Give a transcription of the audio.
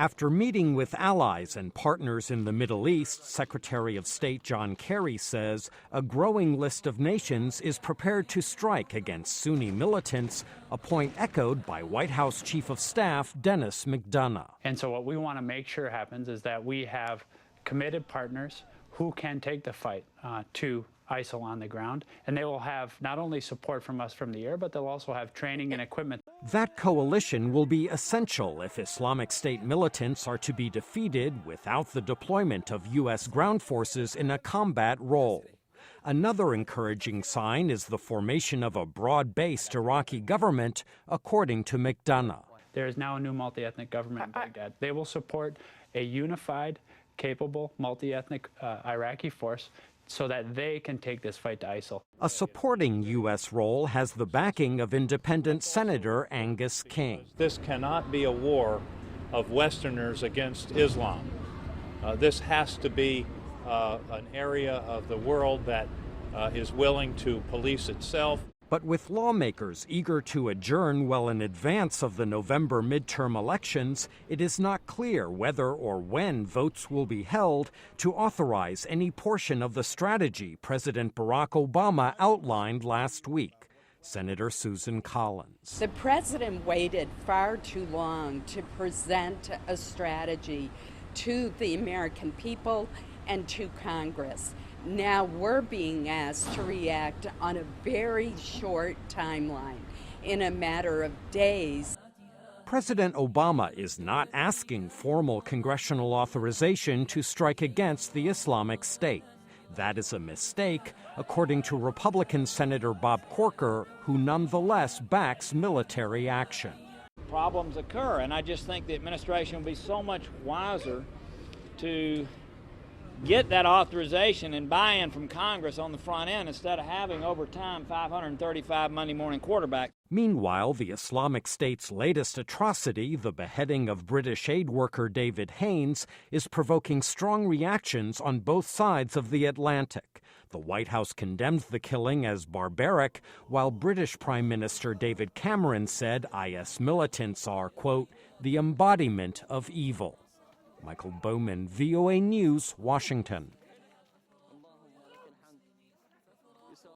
After meeting with allies and partners in the Middle East, Secretary of State John Kerry says a growing list of nations is prepared to strike against Sunni militants, a point echoed by White House Chief of Staff Dennis McDonough. And so what we want to make sure happens is that we have committed partners who can take the fight to ISIL on the ground, and they will have not only support from us from the air, but they'll also have training and equipment. That coalition will be essential if Islamic State militants are to be defeated without the deployment of U.S. ground forces in a combat role. Another encouraging sign is the formation of a broad-based Iraqi government, according to McDonough. There is now a new multi-ethnic government in Baghdad. They will support a unified, capable, multi-ethnic Iraqi force so that they can take this fight to ISIL. A supporting U.S. role has the backing of independent Senator Angus King. This cannot be a war of Westerners against Islam. This has to be an area of the world that is willing to police itself. But with lawmakers eager to adjourn well in advance of the November midterm elections, it is not clear whether or when votes will be held to authorize any portion of the strategy President Barack Obama outlined last week. Senator Susan Collins. The president waited far too long to present a strategy to the American people and to Congress. Now we're being asked to react on a very short timeline, in a matter of days. President Obama is not asking formal congressional authorization to strike against the Islamic State. That is a mistake, according to Republican Senator Bob Corker, who nonetheless backs military action. Problems occur, and I just think the administration will be so much wiser to get that authorization and buy-in from Congress on the front end instead of having, over time, 535 Monday morning quarterbacks. Meanwhile, the Islamic State's latest atrocity, the beheading of British aid worker David Haines, is provoking strong reactions on both sides of the Atlantic. The White House condemned the killing as barbaric, while British Prime Minister David Cameron said IS militants are, quote, the embodiment of evil. Michael Bowman, VOA News, Washington.